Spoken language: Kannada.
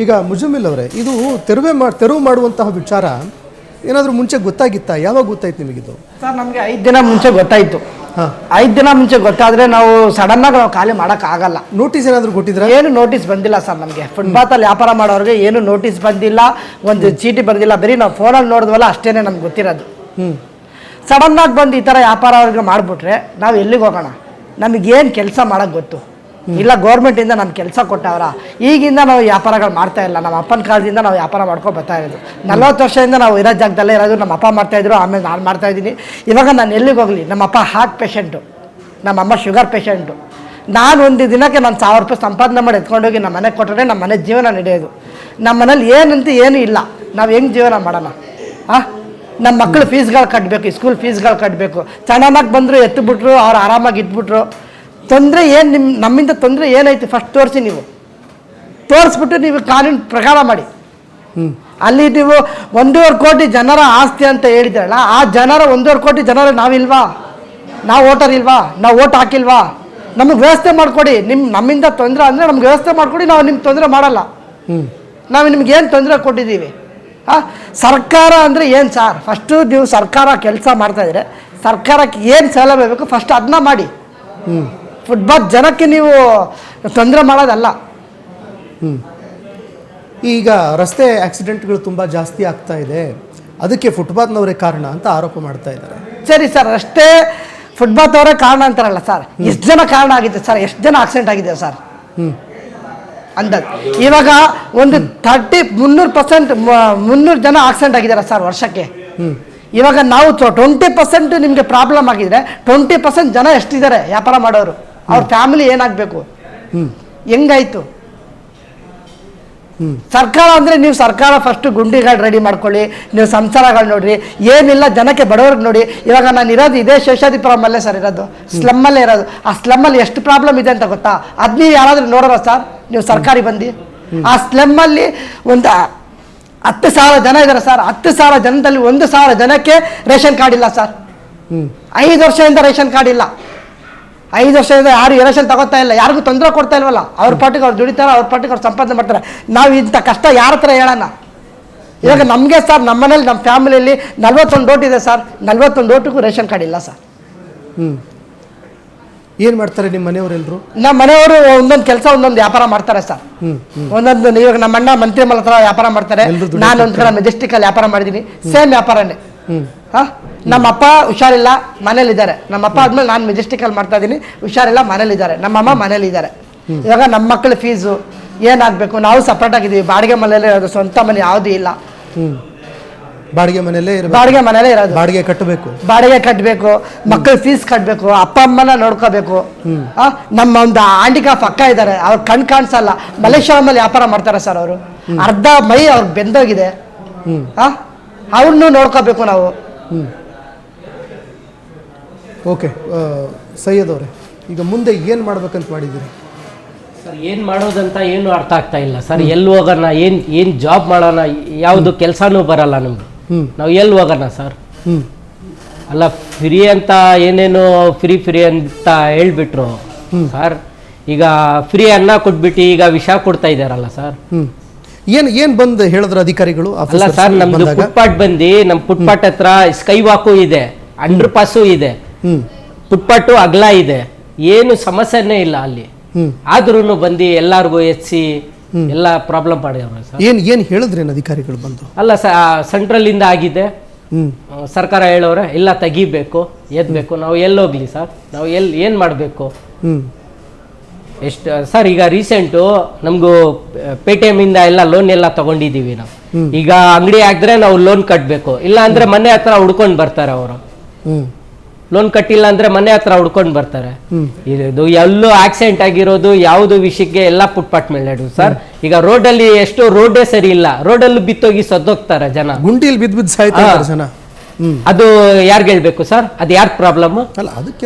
ಈಗ ಮುಜಮಿಲ್ ಅವರೇ, ಇದು ತೆರವು ಮಾಡುವಂತಹ ವಿಚಾರ ಏನಾದರೂ ಮುಂಚೆ ಗೊತ್ತಾಗಿತ್ತಾ? ಯಾವಾಗ ಗೊತ್ತಾಯ್ತು ನಿಮಗಿದು? ಸರ್ ನಮಗೆ 5 ದಿನ ಮುಂಚೆ ಗೊತ್ತಾಯಿತು. 5 ದಿನ ಮುಂಚೆ ಗೊತ್ತಾದರೆ ನಾವು ಸಡನ್ನಾಗಿ ನಾವು ಖಾಲಿ ಮಾಡೋಕ್ಕಾಗಲ್ಲ. ನೋಟಿಸ್ ಏನಾದರೂ ಕೊಟ್ಟಿದ್ರೆ? ಏನು ನೋಟಿಸ್ ಬಂದಿಲ್ಲ ಸರ್ ನಮಗೆ. ಫುಟ್ಪಾತಲ್ಲಿ ವ್ಯಾಪಾರ ಮಾಡೋರಿಗೆ ಏನು ನೋಟಿಸ್ ಬಂದಿಲ್ಲ, ಒಂದು ಚೀಟಿ ಬಂದಿಲ್ಲ. ಬರೀ ನಾವು ಫೋನಲ್ಲಿ ನೋಡಿದ್ವಲ್ಲ ಅಷ್ಟೇ ನಮ್ಗೆ ಗೊತ್ತಿರೋದು. ಸಡನ್ನಾಗಿ ಬಂದು ಈ ಥರ ವ್ಯಾಪಾರ ಅವ್ರಿಗೆ ಮಾಡಿಬಿಟ್ರೆ ನಾವು ಎಲ್ಲಿಗೆ ಹೋಗೋಣ? ನಮಗೇನು ಕೆಲಸ ಮಾಡೋಕ್ಕೆ ಗೊತ್ತು? ಇಲ್ಲ ಗೌರ್ಮೆಂಟಿಂದ ನಮ್ಮ ಕೆಲಸ ಕೊಟ್ಟವ್ರ? ಈಗಿಂದ ನಾವು ವ್ಯಾಪಾರಗಳು ಮಾಡ್ತಾ ಇಲ್ಲ. ನಮ್ಮ ಅಪ್ಪನ ಕಾಲದಿಂದ ನಾವು ವ್ಯಾಪಾರ ಮಾಡ್ಕೊಂಡು ಬರ್ತಾ ಇರೋದು. 40 ವರ್ಷದಿಂದ ನಾವು ಇರೋ ಜಾಗದಲ್ಲೇ ಇರೋದು. ನಮ್ಮ ಅಪ್ಪ ಮಾಡ್ತಾಯಿದ್ರು, ಆಮೇಲೆ ನಾನು ಮಾಡ್ತಾಯಿದ್ದೀನಿ. ಇವಾಗ ನಾನು ಎಲ್ಲಿಗೆ ಹೋಗಲಿ? ನಮ್ಮ ಅಪ್ಪ ಹಾರ್ಟ್ ಪೇಷೆಂಟು, ನಮ್ಮಮ್ಮ ಶುಗರ್ ಪೇಷೆಂಟು. ನಾನು ಒಂದು ದಿನಕ್ಕೆ ನಾನು 1000 ರೂಪಾಯಿ ಸಂಪಾದನೆ ಮಾಡಿ ಎತ್ಕೊಂಡೋಗಿ ನಮ್ಮ ಮನೆಗೆ ಕೊಟ್ಟರೆ ನಮ್ಮ ಮನೆ ಜೀವನ ನಡೆಯೋದು. ನಮ್ಮ ಮನೇಲಿ ಏನೂ ಇಲ್ಲ. ನಾವು ಹೆಂಗೆ ಜೀವನ ಮಾಡೋಣ? ನಮ್ಮ ಮಕ್ಕಳು ಫೀಸ್ಗಳು ಕಟ್ಟಬೇಕು, ಸ್ಕೂಲ್ ಫೀಸ್ಗಳು ಕಟ್ಟಬೇಕು. ಚೆನ್ನಾಗಿ ಬಂದರು, ಎತ್ತುಬಿಟ್ರು, ಅವ್ರು ಆರಾಮಾಗಿ ಇಟ್ಬಿಟ್ರು. ತೊಂದರೆ ಏನು? ನಮ್ಮಿಂದ ತೊಂದರೆ ಏನೈತಿ ಫಸ್ಟ್ ತೋರಿಸಿ. ನೀವು ತೋರಿಸ್ಬಿಟ್ಟು ನೀವು ಕಾನೂನು ಪ್ರಕಾರ ಮಾಡಿ. ಅಲ್ಲಿ ನೀವು 1.5 ಕೋಟಿ ಜನರ ಆಸ್ತಿ ಅಂತ ಹೇಳಿದ್ರಲ್ಲ, ಆ ಜನರ 1.5 ಕೋಟಿ ಜನರ ನಾವಿಲ್ವಾ? ನಾವು ವೋಟರ್ ಇಲ್ವಾ? ನಾವು ವೋಟ್ ಹಾಕಿಲ್ವಾ? ನಮಗೆ ವ್ಯವಸ್ಥೆ ಮಾಡಿಕೊಡಿ. ನಮ್ಮಿಂದ ತೊಂದರೆ ಅಂದರೆ ನಮ್ಗೆ ವ್ಯವಸ್ಥೆ ಮಾಡಿಕೊಡಿ. ನಾವು ನಿಮ್ಗೆ ತೊಂದರೆ ಮಾಡಲ್ಲ. ನಾವು ನಿಮ್ಗೇನು ತೊಂದರೆ ಕೊಟ್ಟಿದ್ದೀವಿ? ಸರ್ಕಾರ ಅಂದರೆ ಏನು ಸರ್? ಫಸ್ಟು ನೀವು ಸರ್ಕಾರ ಕೆಲಸ ಮಾಡ್ತಾಯಿದ್ರೆ ಸರ್ಕಾರಕ್ಕೆ ಏನು ಸೌಲಭ್ಯ ಬೇಕು ಫಸ್ಟ್ ಅದನ್ನ ಮಾಡಿ. ಫುಟ್ಪಾತ್ ಜನಕ್ಕೆ ನೀವು ತೊಂದರೆ ಮಾಡೋದಲ್ಲ. ಈಗ ರಸ್ತೆ ಆಕ್ಸಿಡೆಂಟ್ಗಳು ತುಂಬ ಜಾಸ್ತಿ ಆಗ್ತಾ ಇದೆ, ಅದಕ್ಕೆ ಫುಟ್ಪಾತ್ನವರೇ ಕಾರಣ ಅಂತ ಆರೋಪ ಮಾಡ್ತಾ ಇದ್ದಾರೆ. ಸರಿ ಸರ್, ರಸ್ತೆ ಫುಟ್ಪಾತ್ ಅವರೇ ಕಾರಣ ಅಂತಾರಲ್ಲ ಸರ್. ಎಷ್ಟು ಜನ ಕಾರಣ ಆಗಿದೆ ಸರ್? ಎಷ್ಟು ಜನ ಆಕ್ಸಿಡೆಂಟ್ ಆಗಿದೆ ಸರ್ ಅಂದಾಜು? ಇವಾಗ ಒಂದು 300% 300 ಜನ ಆಕ್ಸಿಡೆಂಟ್ ಆಗಿದ್ದಾರೆ ಸರ್ ವರ್ಷಕ್ಕೆ. ಇವಾಗ ನಾವು 20% ನಿಮಗೆ ಪ್ರಾಬ್ಲಮ್ ಆಗಿದ್ರೆ 20% ಜನ ಎಷ್ಟಿದ್ದಾರೆ ವ್ಯಾಪಾರ ಮಾಡೋರು? ಅವ್ರ ಫ್ಯಾಮಿಲಿ ಏನಾಗಬೇಕು? ಹೆಂಗಾಯ್ತು? ಸರ್ಕಾರ ಅಂದರೆ ನೀವು ಸರ್ಕಾರ ಫಸ್ಟು ಗುಂಡಿಗಳು ರೆಡಿ ಮಾಡ್ಕೊಳ್ಳಿ, ನೀವು ಸಂಸಾರಗಳು ನೋಡ್ರಿ. ಏನಿಲ್ಲ ಜನಕ್ಕೆ ಬಡವ್ರಿಗೆ ನೋಡಿ. ಇವಾಗ ನಾನು ಇರೋದು ಇದೇ ಶೇಷಾದಿಪುರಮಲ್ಲೇ ಸರ್ ಇರೋದು, ಸ್ಲಮ್ಮಲ್ಲೇ ಇರೋದು. ಆ ಸ್ಲಮ್ಮಲ್ಲಿ ಎಷ್ಟು ಪ್ರಾಬ್ಲಮ್ ಇದೆ ಅಂತ ಗೊತ್ತಾ? ಅದು ನೀವು ಯಾರಾದರೂ ನೋಡೋರ ಸರ್? ನೀವು ಸರ್ಕಾರಿ ಬಂದು ಆ ಸ್ಲಮ್ಮಲ್ಲಿ ಒಂದು 10,000 ಜನ ಇದ್ದಾರೆ ಸರ್. 10,000 ಜನದಲ್ಲಿ 1,000 ಜನಕ್ಕೆ ರೇಷನ್ ಕಾರ್ಡ್ ಇಲ್ಲ ಸರ್. 5 ವರ್ಷದಿಂದ ರೇಷನ್ ಕಾರ್ಡ್ ಇಲ್ಲ. 5 ವರ್ಷದಿಂದ ಯಾರು ರೇಷನ್ ತಗೋತಾ ಇಲ್ಲ, ಯಾರಿಗೂ ತೊಂದರೆ ಕೊಡ್ತಾ ಇಲ್ವಲ್ಲ. ಅವ್ರ ಪಾಟಿಗೆ ಅವ್ರು ದುಡಿತಾರೆ, ಅವ್ರ ಪಾಟಿಗೆ ಅವ್ರು ಸಂಪಾದನೆ ಮಾಡ್ತಾರೆ. ನಾವು ಇಂಥ ಕಷ್ಟ ಯಾರ ಹತ್ರ ಹೇಳೋಣ? ಇವಾಗ ನಮಗೆ ಸರ್, ನಮ್ಮ ಮನೇಲಿ ನಮ್ಮ ಫ್ಯಾಮಿಲಿಯಲ್ಲಿ 41 ಓಟ್ ಇದೆ ಸರ್. 41 ಓಟಿಗೂ ರೇಷನ್ ಕಾರ್ಡ್ ಇಲ್ಲ ಸರ್. ಏನು ಮಾಡ್ತಾರೆ ನಿಮ್ಮ ಮನೆಯವರೆಲ್ಲರೂ? ನಮ್ಮ ಮನೆಯವರು ಒಂದೊಂದು ಕೆಲಸ ಒಂದೊಂದು ವ್ಯಾಪಾರ ಮಾಡ್ತಾರೆ ಸರ್. ಒಂದೊಂದು ಇವಾಗ ನಮ್ಮ ಅಣ್ಣ ಮಂತ್ರಿಮಲ್ ಹತ್ರ ವ್ಯಾಪಾರ ಮಾಡ್ತಾರೆ, ನಾನು ಒಂದು ಕಡೆ ಮೆಜೆಸ್ಟಿಕಲ್ಲಿ ವ್ಯಾಪಾರ ಮಾಡಿದ್ದೀನಿ. ಸೇಮ್ ವ್ಯಾಪಾರನೇ. ನಮ್ಮಪ್ಪ ಹುಷಾರಿಲ್ಲ, ಮನೇಲಿದ್ದಾರೆ. ನಮ್ಮಪ್ಪ ಆದ್ಮೇಲೆ ನಾನು ಮೆಜೆಸ್ಟಿಕಲ್ಲಿ ಮಾಡ್ತಾ ಇದ್ದೀನಿ, ಹುಷಾರಿಲ್ಲ, ಮನೇಲಿದ್ದಾರೆ. ನಮ್ಮಮ್ಮ ಮನೇಲಿದ್ದಾರೆ. ಇವಾಗ ನಮ್ಮ ಮಕ್ಕಳ ಫೀಸು ಏನಾಗಬೇಕು? ನಾವು ಸಪ್ರೇಟ್ ಆಗಿದ್ದೀವಿ. ಬಾಡಿಗೆ ಮನೆಯಲ್ಲೇ ಇರೋದು, ಸ್ವಂತ ಮನೆ ಯಾವುದೂ ಇಲ್ಲ. ಬಾಡಿಗೆ ಮನೆಯಲ್ಲೇ ಇರೋದು. ಬಾಡಿಗೆ ಕಟ್ಟಬೇಕು, ಮಕ್ಕಳ ಫೀಸ್ ಕಟ್ಟಬೇಕು, ಅಪ್ಪ ಅಮ್ಮನ ನೋಡ್ಕೋಬೇಕು. ನಮ್ಮ ಒಂದು ಹ್ಯಾಂಡಿಕ್ಯಾಪ್ ಅಕ್ಕ ಇದ್ದಾರೆ, ಅವ್ರು ಕಣ್ ಕಾಣಿಸಲ್ಲ, ಮಲೇಶ್ವರಮಲ್ಲಿ ವ್ಯಾಪಾರ ಮಾಡ್ತಾರೆ ಸರ್. ಅವರು ಅರ್ಧ ಮೈ ಅವ್ರಿಗೆ ಬೆಂದೋಗಿದೆ. ಅವ್ರನ್ನೂ ನೋಡ್ಕೋಬೇಕು ನಾವು. ಓಕೆ ಸೈಯದ್ ಅವರೇ, ಈಗ ಮುಂದೆ ಏನು ಮಾಡ್ಬೇಕಂತ ಮಾಡಿದ್ದೀರಿ ಸರ್? ಏನು ಮಾಡೋದಂತ ಏನು ಅರ್ಥ ಆಗ್ತಾ ಇಲ್ಲ ಸರ್. ಎಲ್ಲಿ ಹೋಗೋಣ? ಏನು ಜಾಬ್ ಮಾಡೋಣ? ಯಾವುದು ಕೆಲಸನೂ ಬರಲ್ಲ ನಮ್ಗೆ. ನಾವು ಎಲ್ಲಿ ಹೋಗೋಣ ಸರ್? ಅಲ್ಲ, ಫ್ರೀ ಅಂತ ಏನೇನೋ ಫ್ರೀ ಅಂತ ಹೇಳ್ಬಿಟ್ರು ಸರ್. ಈಗ ಫ್ರೀ ಅನ್ನ ಕೊಟ್ಬಿಟ್ಟು ಈಗ ವಿಷ ಕೊಡ್ತಾ ಇದ್ದಾರಲ್ಲ ಸರ್. ಏನು ಬಂದು ಹೇಳಿದ್ರ ಅಧಿಕಾರಿಗಳು? ಅಲ್ಲ ಸರ್, ನಮ್ದು ಫುಟ್ಪಾತ್ ಬಂದು ನಮ್ಮ ಫುಟ್ಪಾತ್ ಹತ್ರ ಸ್ಕೈ ವಾಕು ಇದೆ, ಅಂಡರ್ ಪಾಸು ಇದೆ, ಫುಟ್ಪಾತು ಅಗಲ ಇದೆ, ಏನು ಸಮಸ್ಯೆನೇ ಇಲ್ಲ ಅಲ್ಲಿ. ಆದ್ರೂ ಬಂದು ಎಲ್ಲಾರ್ಗು ಎತ್ಸಿ ಎಲ್ಲ ಪ್ರಾಬ್ಲಮ್ ಮಾಡ್ಯಾರ ಸರ್. ಏನು ಹೇಳಿದ್ರೇನು ಅಧಿಕಾರಿಗಳು ಬಂದು? ಅಲ್ಲ ಸೆಂಟ್ರಲ್ ಇಂದ ಆಗಿದೆ, ಸರ್ಕಾರ ಹೇಳೋರೆ ಇಲ್ಲ ತೆಗಿಬೇಕು, ಎದ್ಬೇಕು. ನಾವು ಎಲ್ಲೋಗ್ಲಿ ಸರ್? ನಾವು ಏನು ಮಾಡಬೇಕು? ಎಷ್ಟು ಸರ್? ಈಗ ರೀಸೆಂಟು ನಮಗೂ ಪೇಟಿಎಮ್ ಇಂದ ಎಲ್ಲ ಲೋನ್ ಎಲ್ಲ ತಗೊಂಡಿದ್ದೀವಿ ನಾವು. ಈಗ ಅಂಗಡಿ ಆಗಿದ್ರೆ ನಾವು ಲೋನ್ ಕಟ್ಟಬೇಕು, ಇಲ್ಲ ಅಂದ್ರೆ ಮನೆ ಹತ್ರ ಹುಡ್ಕೊಂಡು ಬರ್ತಾರೆ ಅವರು. ಲೋನ್ ಕಟ್ಟಿಲ್ಲ ಅಂದ್ರೆ ಮನೆ ಹತ್ರ ಹುಡ್ಕೊಂಡು ಬರ್ತಾರೆ. ಇದು ಎಲ್ಲೂ ಆಕ್ಸಿಡೆಂಟ್ ಆಗಿರೋದು ಯಾವುದು ವಿಷಯಕ್ಕೆ ಎಲ್ಲ ಫುಟ್ಪಾತ್ ಮೇಲೆ ಸರ್. ಈಗ ರೋಡಲ್ಲಿ ಎಷ್ಟು ರೋಡೇ ಸರಿ ಇಲ್ಲ, ರೋಡಲ್ಲೂ ಬಿತ್ತೋಗಿ ಸದ್ದೋಗ್ತಾರೆ ಜನ, ಗುಂಡಿಯಲ್ಲಿ ಬಿದ್ದು ಸಾಯ್ತಾರೆ ಜನ. ಅದು ಯಾರ್ಗೆ ಹೇಳ್ಬೇಕು ಸರ್? ಅದು ಯಾರ್ ಪ್ರಾಬ್ಲಮ್? ಅಲ್ಲ ಅದಕ್ಕೆ